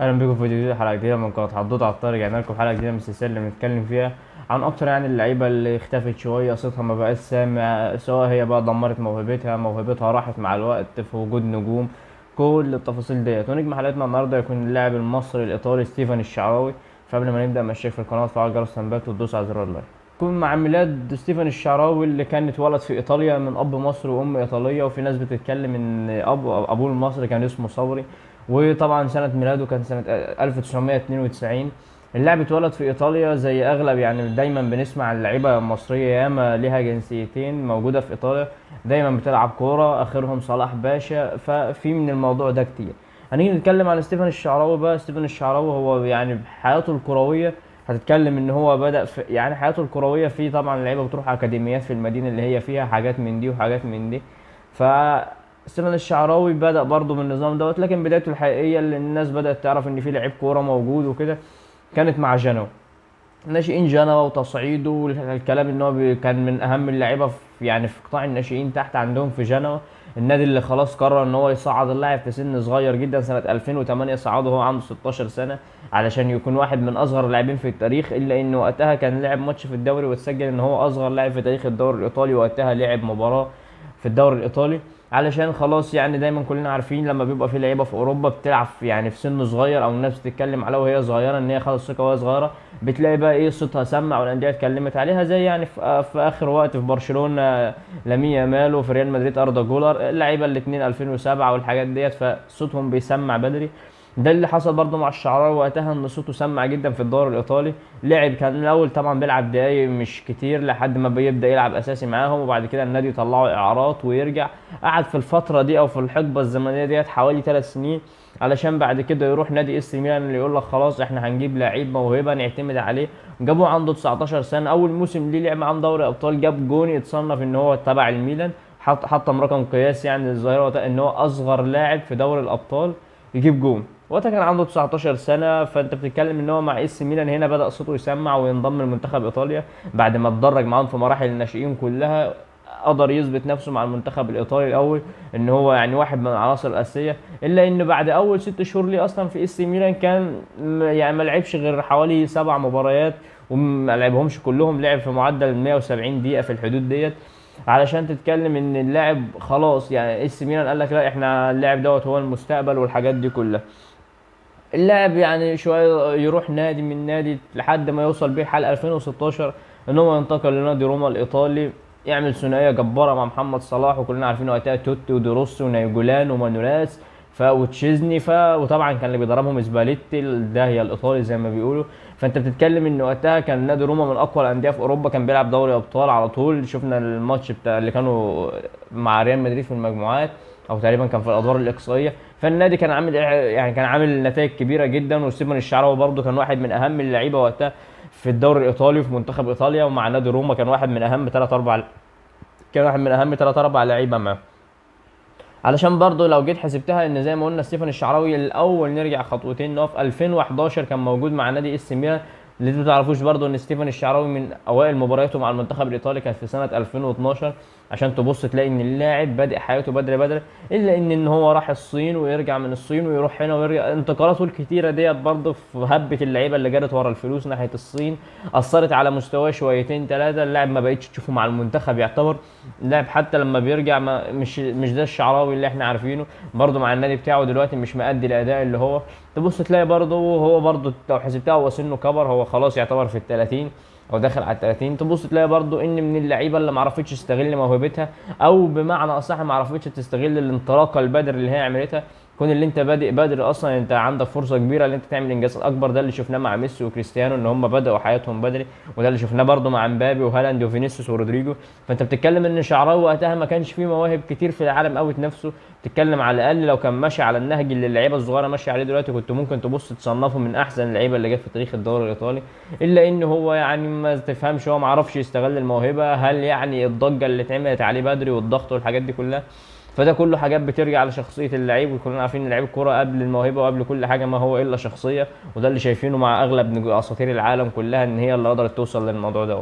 اهلا بيكم في فيديو جديد، حلقه جديده من قناه حدود على الطريق. جاينا لكم حلقه جديده من السلسله اللي بنتكلم فيها عن اكتر اللعيبه اللي اختفت شويه، صوتها ما بقاش سامع، سواء هي بقى دمرت موهبتها راحت مع الوقت في وجود نجوم. كل التفاصيل ديت، ونجم حلقتنا النهارده يكون اللاعب المصري الايطالي ستيفن الشعراوي. فقبل ما نبدا مشيك في القناه وتفعل جرس التنبيهات وتدوس على زر اللايك. يكون مع ميلاد ستيفن الشعراوي اللي كان اتولد في ايطاليا من اب مصري وام ايطاليه، وفي ناس بتتكلم ان ابوه المصري كان اسمه صبري. وطبعا سنة ميلاده كان سنة 1992. اللاعب اتولد في ايطاليا زي اغلب، دايما بنسمع اللعيبه المصريه ياما ليها جنسيتين موجوده في ايطاليا، دايما بتلعب كوره، اخرهم صلاح باشا، ففي من الموضوع ده كتير. هنيجي نتكلم عن ستيفن الشعراوي بقى. ستيفن الشعراوي هو حياته الكرويه، هتتكلم ان هو بدأ في حياته الكرويه في، طبعا اللعيبه بتروح اكاديميات في المدينه اللي هي فيها حاجات من دي وحاجات من دي. ف ستيفن الشعراوي بدأ برضه من النظام دوت، لكن بدايته الحقيقية اللي الناس بدأت تعرف إن في لعيب كورة موجود وكده كانت مع جنوا. ناشئين جنوا وتصعيده والكلام ان هو كان من اهم اللعيبه في في قطاع الناشئين تحت عندهم في جنوا. النادي اللي خلاص قرر ان هو يصعد اللاعب في سن صغير جدا، سنه 2008 صعده وهو عنده 16 سنه علشان يكون واحد من اصغر اللاعبين في التاريخ، الا ان وقتها كان لعب ماتش في الدوري واتسجل ان هو اصغر لاعب في تاريخ الدوري الايطالي. وقتها لعب مباراه في الدوري الايطالي، علشان خلاص دايما كلنا عارفين لما بيبقى في لعيبه في اوروبا بتلعب في في سن صغير، او الناس بتتكلم عليها وهي صغيره ان هي خدت ثقه وهي صغيره، بتلاقي بقى صوتها سمع والانديه اتكلمت عليها، زي في اخر وقت في برشلونه لامين يامال، وفي ريال مدريد اردا جولر، اللعيبه الاثنين 2007 والحاجات ديت، فصوتهم بيسمع بدري. ده اللي حصل برضه مع الشعراوي وقتها، ان صوته سمع جدا في الدوري الايطالي. لعب، كان الاول طبعا بيلعب دقايق مش كتير لحد ما بيبدا يلعب اساسي معاهم، وبعد كده النادي يطلعه اعارات ويرجع. قعد في الفتره دي او في الحقبه الزمنيه ديت حوالي 3 سنين، علشان بعد كده يروح نادي اس ميلان اللي يقول لك خلاص احنا هنجيب لعيب موهبه نعتمد عليه. جابوه عنده 19 سنه، اول موسم ليه لعب معاهم دوري ابطال، جاب جون يتصنف ان هو تبع الميلان، حطم رقم قياسي الظاهره ان هو اصغر لاعب في دوري الابطال يجيب جون. وقتها كان عنده 19 سنه، فانت بتتكلم ان هو مع اس ميلان هنا بدا صوته يسمع وينضم لمنتخب ايطاليا بعد ما اتدرج معاهم في مراحل الناشئين كلها. قدر يثبت نفسه مع المنتخب الايطالي الاول ان هو واحد من العناصر الاساسيه، الا ان بعد اول 6 شهور ليه اصلا في اس ميلان كان ما لعبش غير حوالي 7 مباريات، وما لعبهمش كلهم، لعب في معدل 170 دقيقه في الحدود ديت. علشان تتكلم ان اللاعب خلاص اس ميلان قال لك لا، احنا اللاعب دوت هو المستقبل والحاجات دي كلها. اللاعب شويه يروح نادي من نادي لحد ما يوصل بيه حال 2016 ان هو ينتقل لنادي روما الايطالي، يعمل ثنائيه جباره مع محمد صلاح، وكلنا عارفين وقتها توتي ودروس ونايجولان ومانولاس وتشيزني، وطبعا كان اللي بيدربهم سباليتي الداهيه الايطالي زي ما بيقولوا. فانت بتتكلم ان وقتها كان نادي روما من اقوى الانديه في اوروبا، كان بيلعب دوري ابطال على طول. شفنا الماتش بتاع اللي كانوا مع ريال مدريد في المجموعات، او تقريبا كان في الادوار الاقصائيه. فالنادي كان عامل كان عامل نتائج كبيره جدا. وستيفن الشعراوي برده كان واحد من اهم اللعيبه وقتها في الدوري الايطالي وفي منتخب ايطاليا، ومع نادي روما كان واحد من اهم 3 4 لعيبه معاه. علشان برضه لو جيت حسبتها ان زي ما قلنا ستيفن الشعراوي الاول، نرجع خطوتين، ان هو في 2011 كان موجود مع نادي اس ميلان. اللي انتوا تعرفوش برضه ان ستيفن الشعراوي من اوائل مبارياته مع المنتخب الايطالي كانت في سنه 2012، عشان تبص تلاقي ان اللاعب بادئ حياته بدري بدري. الا ان هو راح الصين ويرجع من الصين ويروح هنا ويرجع، انتقالاته الكتيره ديت برضه في هبه اللعيبه اللي جرت ورا الفلوس ناحيه الصين اثرت على مستواه شويتين ثلاثه. اللاعب ما بقتش تشوفه مع المنتخب، يعتبر اللاعب حتى لما بيرجع ما مش ده الشعراوي اللي احنا عارفينه. برضه مع النادي بتاعه دلوقتي مش مأدي الاداء اللي هو. تبص تلاقي برضه هو برضه لو حسبتها هو سنه كبر، هو خلاص يعتبر في ال30 او داخل على ال30. تبص تلاقي برضه ان من اللعيبه اللي ما عرفتش تستغل موهبتها، او بمعنى اصح ما عرفتش تستغل الانطلاقه البدري اللي هي عملتها. كون اللي انت بادئ بدري اصلا انت عندك فرصه كبيره ان انت تعمل انجازات اكبر. ده اللي شفناه مع ميسي وكريستيانو ان هم بداوا حياتهم بدري، وده اللي شفناه برضه مع مبابي وهالاند وفينيسيوس ورودريجو. فانت بتتكلم ان شعراوي وقتها ما كانش فيه مواهب كتير في العالم قوي نفسه. تتكلم على الاقل لو كان ماشي على النهج اللي اللعيبه الصغيره ماشيه عليه دلوقتي، كنت ممكن تبص تصنفه من احسن اللعيبه اللي جت في تاريخ الدوري الايطالي. الا ان هو ما تفهمش، هو ما عرفش يستغل الموهبه. هل الضجه اللي اتعملت عليه بدري والضغط والحاجات دي كلها، فده كله حاجات بترجع لشخصيه اللعيب. وكلنا عارفين ان لعيب الكوره قبل الموهبه وقبل كل حاجه ما هو الا شخصيه، وده اللي شايفينه مع اغلب اساطير العالم كلها ان هي اللي قدرت توصل للموضوع ده.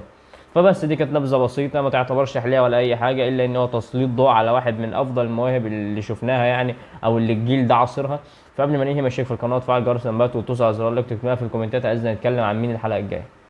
فبس دي كانت نبذه بسيطه، ما تعتبرش تحليه ولا اي حاجه، الا ان هو تسليط ضوء على واحد من افضل المواهب اللي شفناها او اللي الجيل ده عاصرها. فقبل ما ننهي، مشيك في القناه وتفعل جرس الانبات وتدوس على زرار الايك، تكتبها في الكومنتات عايزنا نتكلم عن مين الحلقه الجايه.